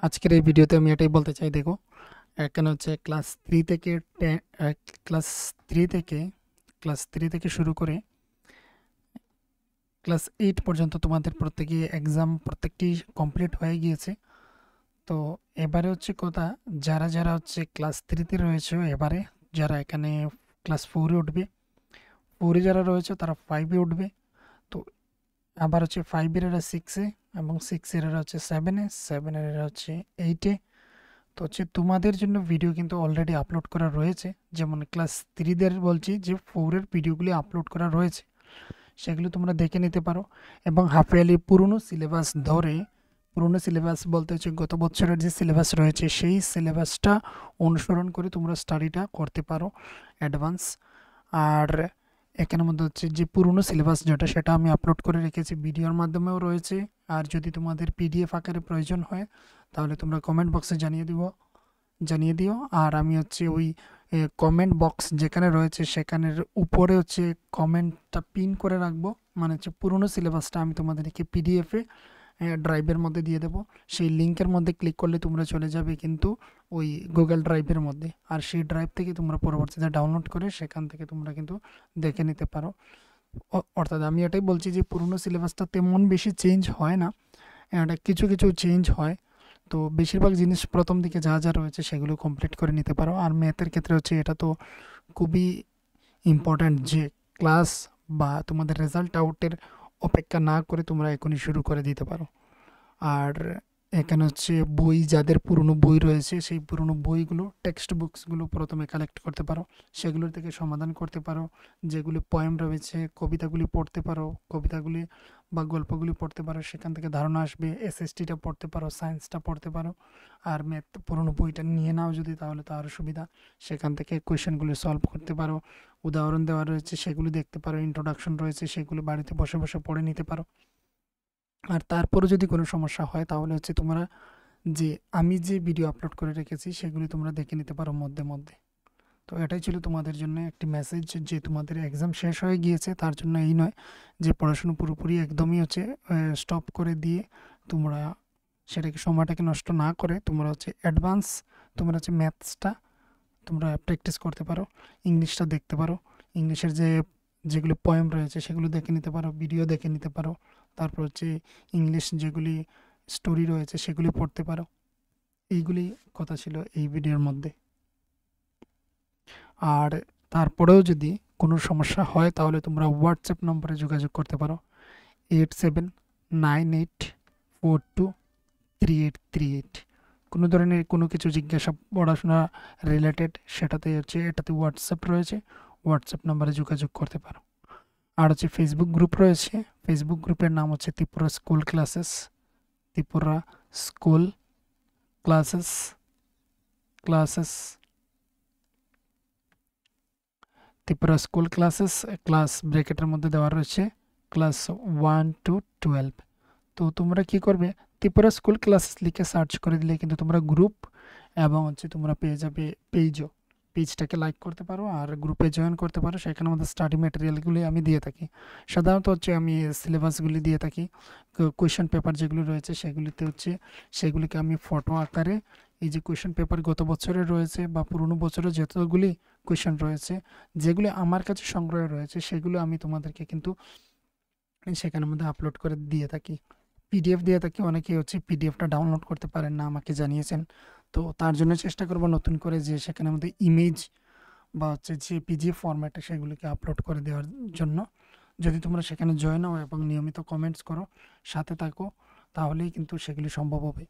আজকের এই ভিডিওতে আমি এটাই বলতে চাই। দেখো, এখানে হচ্ছে ক্লাস 3 থেকে ক্লাস 3 থেকে ক্লাস 3 থেকে শুরু করে ক্লাস 8 পর্যন্ত তোমাদের প্রত্যেকই এক্সাম প্রত্যেকটি কমপ্লিট হয়ে গিয়েছে। তো এবারে হচ্ছে কথা, যারা যারা হচ্ছে ক্লাস 3 তে রয়েছে, এবারে যারা এখানে ক্লাস 4 এ উঠবে, 4 এ যারা রয়েছে তারা 5 এ উঠবে। তো আবার হচ্ছে 5 এর এরা 6 এ, এবং 6 এর এরা হচ্ছে 7 এ, 7 এর এরা হচ্ছে 8 এ। তো হচ্ছে তোমাদের জন্য ভিডিও কিন্তু অলরেডি আপলোড করা রয়েছে। যেমন ক্লাস 3 দের বলছি যে 4 এর ভিডিওগুলি আপলোড করা রয়েছে, সেগুলো তোমরা দেখে নিতে পারো। এবং হাফ ইয়ারলি পুরনো সিলেবাস ধরে, পুরনো সিলেবাস বলতে হচ্ছে গত বছরের যে সিলেবাস রয়েছে সেই সিলেবাসটা অনুসরণ করে তোমরা স্টাডিটা করতে পারো অ্যাডভান্স। আর এখানের মধ্যে হচ্ছে যে পুরনো সিলেবাস যেটা, সেটা আমি আপলোড করে রেখেছি, ভিডিওর মাধ্যমেও রয়েছে। আর যদি তোমাদের পিডিএফ আকারে প্রয়োজন হয় তাহলে তোমরা কমেন্ট বক্সে জানিয়ে দিও। আর আমি হচ্ছে ওই কমেন্ট বক্স যেখানে রয়েছে সেখানের উপরে হচ্ছে কমেন্টটা পিন করে রাখবো, মানে হচ্ছে পুরনো সিলেবাসটা আমি তোমাদেরকে পিডিএফে ড্রাইভের মধ্যে দিয়ে দেবো। সেই লিঙ্কের মধ্যে ক্লিক করলে তোমরা চলে যাবে কিন্তু ওই গুগল ড্রাইভের মধ্যে, আর সেই ড্রাইভ থেকে তোমরা পরবর্তীতে ডাউনলোড করে সেখান থেকে তোমরা কিন্তু দেখে নিতে পারো। অর্থাৎ আমি এটাই বলছি যে পুরনো সিলেবাসটা তেমন বেশি চেঞ্জ হয় না, এটা কিছু কিছু চেঞ্জ হয়। তো বেশিরভাগ জিনিস প্রথম দিকে যা যা রয়েছে সেগুলো কমপ্লিট করে নিতে পারো। আর ম্যাথের ক্ষেত্রে হচ্ছে এটা তো খুবই ইম্পর্ট্যান্ট যে ক্লাস বা তোমাদের রেজাল্ট আউটের অপেক্ষা না করে তোমরা এখনই শুরু করে দিতে পারো। আর এখানে হচ্ছে বই, যাদের পুরনো বই রয়েছে সেই পুরনো বইগুলো, টেক্সট বুকসগুলো প্রথমে কালেক্ট করতে পারো, সেগুলোর থেকে সমাধান করতে পারো। যেগুলি পয়েম রয়েছে কবিতাগুলি পড়তে পারো, কবিতাগুলি বা গল্পগুলি পড়তে পারো, সেখান থেকে ধারণা আসবে। এসএসটিটা পড়তে পারো, সায়েন্সটা পড়তে পারো। আর ম্যাথ পুরনো বইটা নিয়ে নাও যদি, তাহলে তো আরও সুবিধা, সেখান থেকে কোয়েশ্চেনগুলি সলভ করতে পারো। উদাহরণ দেওয়া রয়েছে সেগুলি দেখতে পারো, ইন্ট্রোডাকশন রয়েছে সেগুলো বাড়িতে বসে বসে পড়ে নিতে পারো। আর তারপরে যদি কোনো সমস্যা হয় তাহলে হচ্ছে তোমরা যে আমি যে ভিডিও আপলোড করে রেখেছি সেগুলি তোমরা দেখে নিতে পারো মধ্যে মধ্যে। তো এটাই ছিল তোমাদের জন্য একটি মেসেজ যে তোমাদের এক্সাম শেষ হয়ে গিয়েছে, তার জন্য এই নয় যে পড়াশুনো পুরোপুরি একদমই হচ্ছে স্টপ করে দিয়ে তোমরা সেটাকে, সময়টাকে নষ্ট না করে তোমরা হচ্ছে অ্যাডভান্স, তোমরা হচ্ছে ম্যাথসটা তোমরা প্র্যাকটিস করতে পারো, ইংলিশটা দেখতে পারো, ইংলিশের যেগুলো পয়েম রয়েছে সেগুলো দেখে নিতে পারো, ভিডিও দেখে নিতে পারো। তারপর হচ্ছে ইংলিশ যেগুলি স্টোরি রয়েছে সেগুলি পড়তে পারো। এইগুলি কথা ছিল এই ভিডিওর মধ্যে। আর তারপরেও যদি কোনো সমস্যা হয় তাহলে তোমরা হোয়াটসঅ্যাপ নম্বরে যোগাযোগ করতে পারো, 8798423838। কোনো ধরনের কোনো কিছু জিজ্ঞাসা, পড়াশোনা রিলেটেড, সেটাতে হচ্ছে এটাতে হোয়াটসঅ্যাপ রয়েছে, হোয়াটসঅ্যাপ নম্বরে যোগাযোগ করতে পারো। আর হচ্ছে ফেসবুক গ্রুপ রয়েছে, ফেসবুক গ্রুপের নাম হচ্ছে Tripura school classes, Tripura school classes classes Tripura school classes, class ব্র্যাকেটের মধ্যে দেওয়া রয়েছে ক্লাস 1 to 12। তো তোমরা কি করবে, ত্রিপুরা স্কুল ক্লাসেস লিখে সার্চ করে দিলে কিন্তু তোমরা গ্রুপ এবং হচ্ছে তোমরা পেয়ে যাবে পেজটাকে লাইক করতে পারো আর গ্রুপে জয়েন করতে পারো। সেখানে আমাদের স্টাডি ম্যাটেরিয়ালগুলি আমি দিয়ে থাকি, সাধারণত হচ্ছে আমি সিলেবাসগুলি দিয়ে থাকি। কোয়েশ্চেন পেপার যেগুলি রয়েছে সেগুলিতে হচ্ছে সেগুলিকে আমি ফটো আকারে, এই যে কোয়েশ্চেন পেপার গত বছরের রয়েছে বা পুরনো বছরের যতগুলি কোয়েশ্চেন রয়েছে, যেগুলি আমার কাছে সংগ্রহে রয়েছে সেগুলো আমি তোমাদেরকে কিন্তু সেখানের মধ্যে আপলোড করে দিয়ে থাকি, পিডিএফ দিয়ে থাকি। অনেকেই হচ্ছে পিডিএফটা ডাউনলোড করতে পারেন না, আমাকে জানিয়েছেন। তো তার জন্য চেষ্টা করব নতুন করে যে সেখানে আমাদের ইমেজ বা হচ্ছে যে পিজিএফ ফরম্যাটে সেগুলিকে আপলোড করে দেওয়ার জন্য। যদি তোমরা সেখানে জয়েন হও এবং নিয়মিত কমেন্টস করো, সাথে থাকো, তাহলেই কিন্তু সেগুলি সম্ভব হবে।